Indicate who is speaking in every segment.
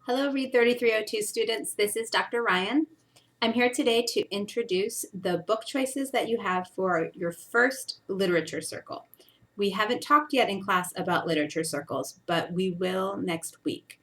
Speaker 1: Hello, Read 3302 students. This is Dr. Ryan. I'm here today to introduce the book choices that you have for your first literature circle. We haven't talked yet in class about literature circles, but we will next week.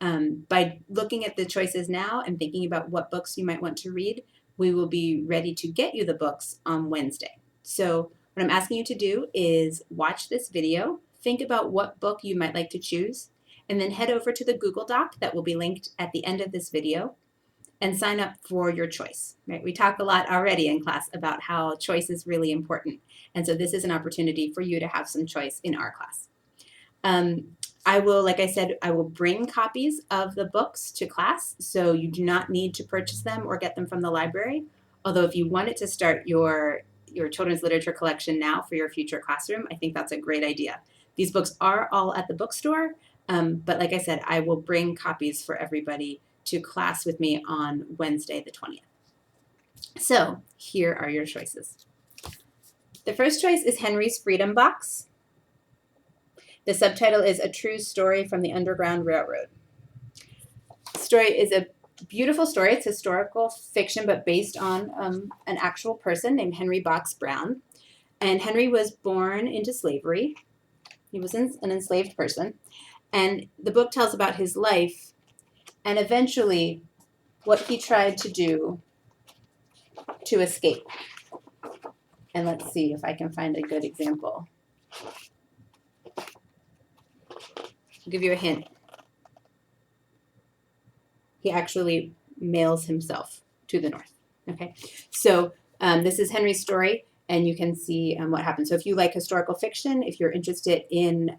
Speaker 1: By looking at the choices now and thinking about what books you might want to read, we will be ready to get you the books on Wednesday. So what I'm asking you to do is watch this video, think about what book you might like to choose, and then head over to the Google Doc that will be linked at the end of this video and sign up for your choice. Right? We talk a lot already in class about how choice is really important. And so this is an opportunity for you to have some choice in our class. I will, like I said, I will bring copies of the books to class, so you do not need to purchase them or get them from the library. Although if you wanted to start your children's literature collection now for your future classroom, I think that's a great idea. These books are all at the bookstore, but like I said, I will bring copies for everybody to class with me on Wednesday the 20th. So here are your choices. The first choice is Henry's Freedom Box. The subtitle is A True Story from the Underground Railroad. The story is a beautiful story. It's historical fiction, but based on an actual person named Henry Box Brown. And Henry was born into slavery. He was an enslaved person. And the book tells about his life and eventually what he tried to do to escape. And let's see if I can find a good example. I'll give you a hint. He actually mails himself to the north. Okay, so this is Henry's story, and you can see what happens. So if you like historical fiction, if you're interested in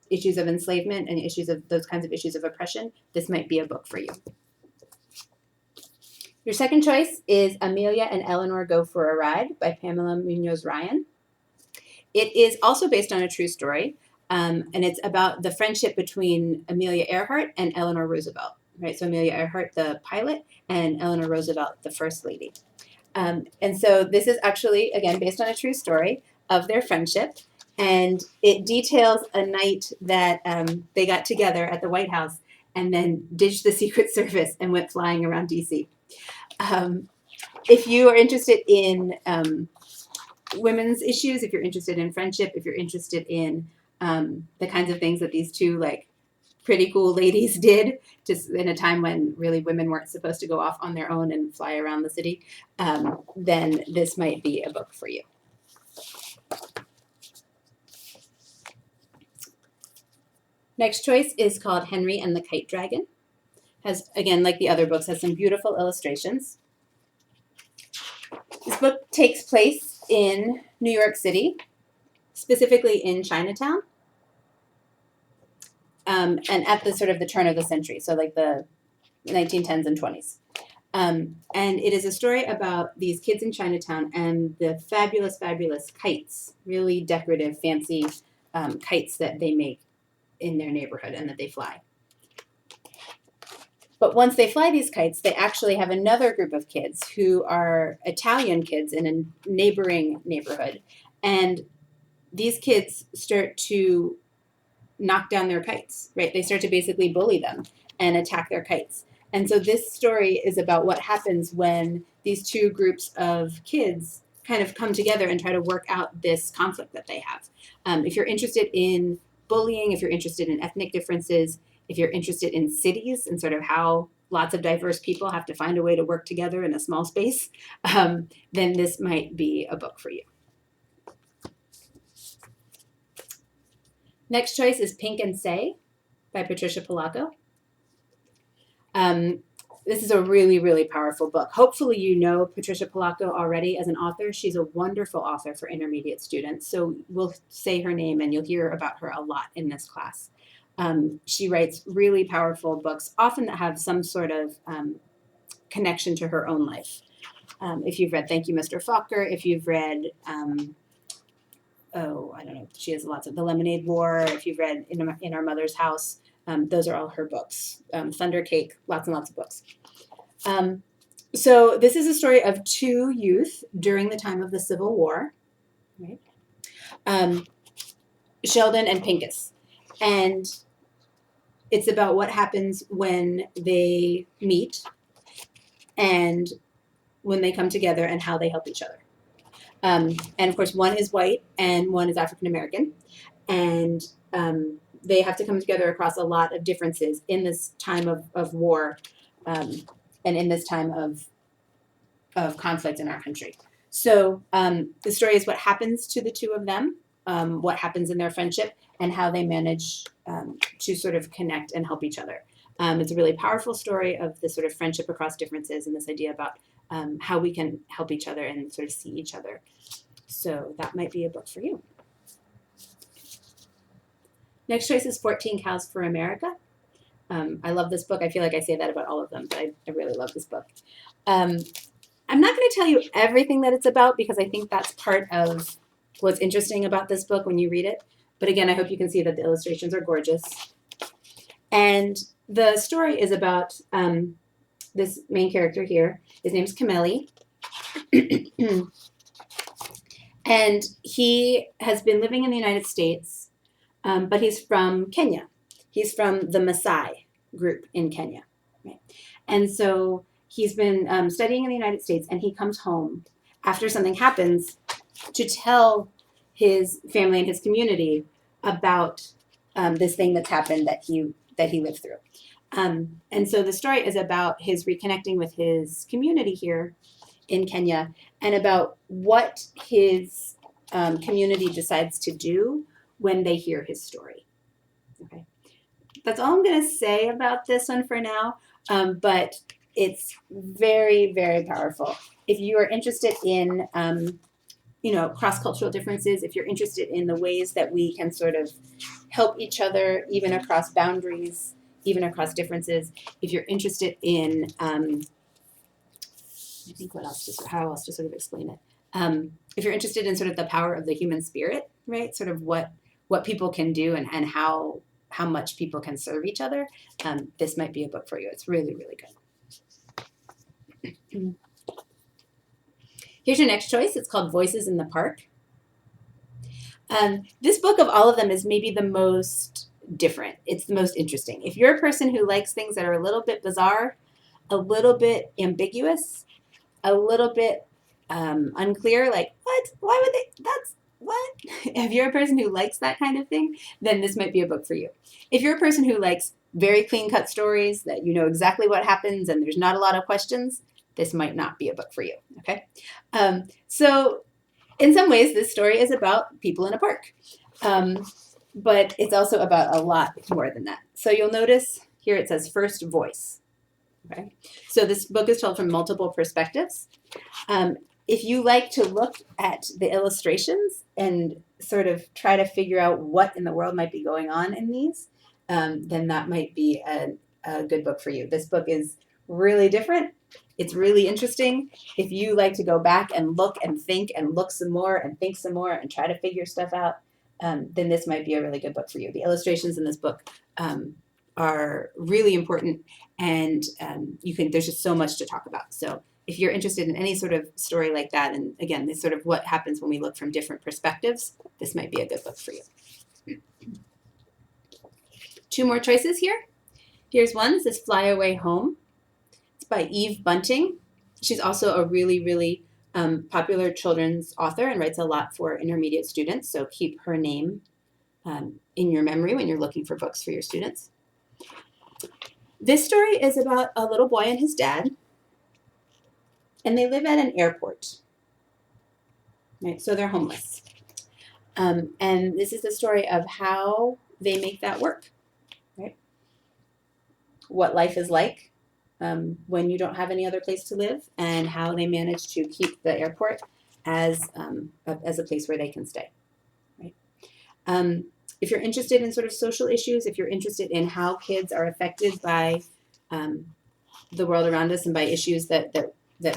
Speaker 1: issues of enslavement and issues of those kinds of issues of oppression, this might be a book for you. Your second choice is Amelia and Eleanor Go for a Ride by Pamela Munoz Ryan. It is also based on a true story, and it's about the friendship between Amelia Earhart and Eleanor Roosevelt. Right, so Amelia Earhart, the pilot, and Eleanor Roosevelt, the first lady. And so this is actually, again, based on a true story of their friendship, and it details a night that they got together at the White House and then ditched the Secret Service and went flying around D.C. If you are interested in women's issues, if you're interested in friendship, if you're interested in the kinds of things that these two pretty cool ladies did just in a time when really women weren't supposed to go off on their own and fly around the city, then this might be a book for you. Next choice is called Henry and the Kite Dragon. Has, again, like the other books, has some beautiful illustrations. This book takes place in New York City, specifically in Chinatown. And at the sort of the turn of the century, so like the 1910s and 20s. And it is a story about these kids in Chinatown and the fabulous, fabulous kites, really decorative, fancy kites that they make in their neighborhood and that they fly. But once they fly these kites, they actually have another group of kids who are Italian kids in a neighboring neighborhood. And these kids start to knock down their kites, right? They start to basically bully them and attack their kites. And so this story is about what happens when these two groups of kids kind of come together and try to work out this conflict that they have. If you're interested in bullying, if you're interested in ethnic differences, if you're interested in cities and sort of how lots of diverse people have to find a way to work together in a small space, then this might be a book for you. Next choice is Pink and Say by Patricia Polacco. This is a really, really powerful book. Hopefully you know Patricia Polacco already as an author. She's a wonderful author for intermediate students, so we'll say her name and you'll hear about her a lot in this class. She writes really powerful books, often that have some sort of connection to her own life. If you've read Thank You, Mr. Fokker, if you've read I don't know, she has lots of The Lemonade War, if you've read In Our Mother's House, those are all her books. Thunder Cake, lots and lots of books. So this is a story of two youth during the time of the Civil War, right? Sheldon and Pincus. And it's about what happens when they meet and when they come together and how they help each other. And of course, one is white and one is African American. And they have to come together across a lot of differences in this time of war and in this time of conflict in our country. So the story is what happens to the two of them, what happens in their friendship, and how they manage to sort of connect and help each other. It's a really powerful story of this sort of friendship across differences and this idea about how we can help each other and sort of see each other. So that might be a book for you. Next choice is 14 Cows for America. I love this book. I feel like I say that about all of them, but I really love this book. I'm not going to tell you everything that it's about because I think that's part of what's interesting about this book when you read it. But again, I hope you can see that the illustrations are gorgeous. And the story is about this main character here. His name's Kameli. And he has been living in the United States, but he's from Kenya. He's from the Maasai group in Kenya. Right? And so he's been studying in the United States, and he comes home after something happens to tell his family and his community about this thing that's happened that he lived through. And so the story is about his reconnecting with his community here in Kenya and about what his community decides to do when they hear his story. Okay, that's all I'm going to say about this one for now, but it's very, very powerful. If you are interested in cross-cultural differences, if you're interested in the ways that we can sort of help each other, even across boundaries, even across differences, if you're interested in, I think how else to sort of explain it. If you're interested in sort of the power of the human spirit, right? Sort of what people can do and how much people can serve each other, this might be a book for you. It's really, really good. Here's your next choice. It's called Voices in the Park. This book of all of them is maybe the most different. It's the most interesting. If you're a person who likes things that are a little bit bizarre, a little bit ambiguous, a little bit unclear, like, what? Why would they? That's what? If you're a person who likes that kind of thing, then this might be a book for you. If you're a person who likes very clean-cut stories that you know exactly what happens and there's not a lot of questions, this might not be a book for you, okay? So in some ways, this story is about people in a park, but it's also about a lot more than that. So you'll notice here it says first voice, okay? So this book is told from multiple perspectives. If you like to look at the illustrations and sort of try to figure out what in the world might be going on in these, then that might be a good book for you. This book is really different. It's really interesting. If you like to go back and look and think and look some more and think some more and try to figure stuff out, then this might be a really good book for you. The illustrations in this book are really important, and there's just so much to talk about. So if you're interested in any sort of story like that, and again, this sort of what happens when we look from different perspectives, this might be a good book for you. 2 more choices here. Here's one. This is Fly Away Home. It's by Eve Bunting. She's also a really, really popular children's author and writes a lot for intermediate students. So keep her name in your memory when you're looking for books for your students. This story is about a little boy and his dad, and they live at an airport. Right, so they're homeless. And this is the story of how they make that work. Right? What life is like when you don't have any other place to live, and how they manage to keep the airport as a place where they can stay. Right? If you're interested in sort of social issues, if you're interested in how kids are affected by the world around us and by issues that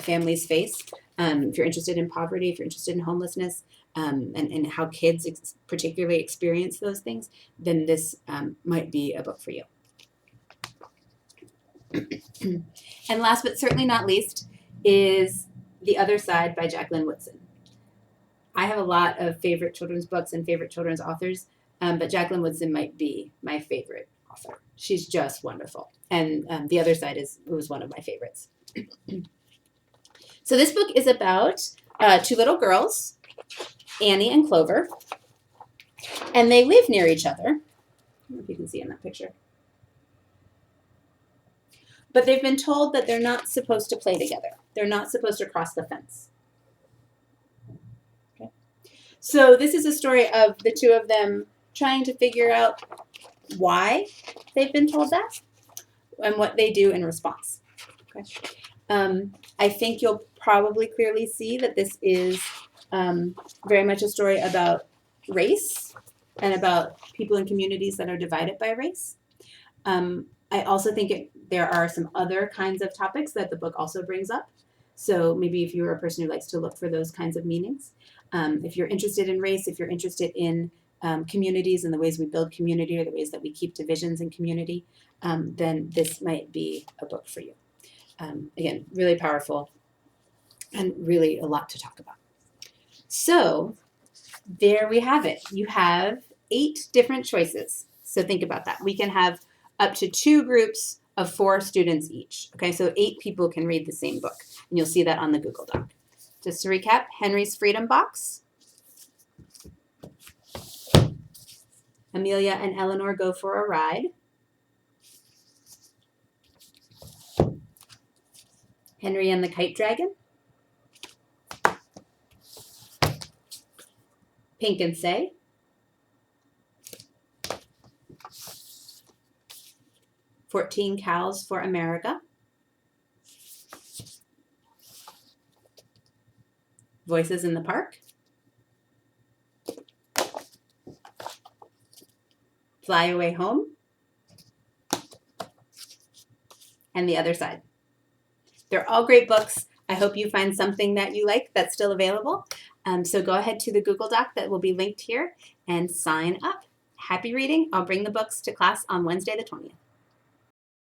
Speaker 1: families face, if you're interested in poverty, if you're interested in homelessness, and how kids particularly experience those things, then this might be a book for you. And last but certainly not least is The Other Side by Jacqueline Woodson. I have a lot of favorite children's books and favorite children's authors, but Jacqueline Woodson might be my favorite author. She's just wonderful. And the other side was one of my favorites. So this book is about two little girls, Annie and Clover, and they live near each other. I don't know if you can see in that picture. But they've been told that they're not supposed to play together. They're not supposed to cross the fence. Okay. So this is a story of the two of them trying to figure out why they've been told that and what they do in response. Okay. I think you'll probably clearly see that this is very much a story about race and about people in communities that are divided by race. I also think there are some other kinds of topics that the book also brings up. So maybe if you're a person who likes to look for those kinds of meanings, if you're interested in race, if you're interested in communities and the ways we build community or the ways that we keep divisions in community, then this might be a book for you. Again, really powerful and really a lot to talk about. So there we have it. You have 8 different choices. So think about that. We can have up to 2 groups of 4 students each. Okay, so 8 people can read the same book. And you'll see that on the Google Doc. Just to recap, Henry's Freedom Box. Amelia and Eleanor Go for a Ride. Henry and the Kite Dragon. Pink and Say. "14 Cows for America." Voices in the Park. Fly Away Home. And The Other Side. They're all great books. I hope you find something that you like that's still available. So go ahead to the Google Doc that will be linked here and sign up. Happy reading. I'll bring the books to class on Wednesday the 20th.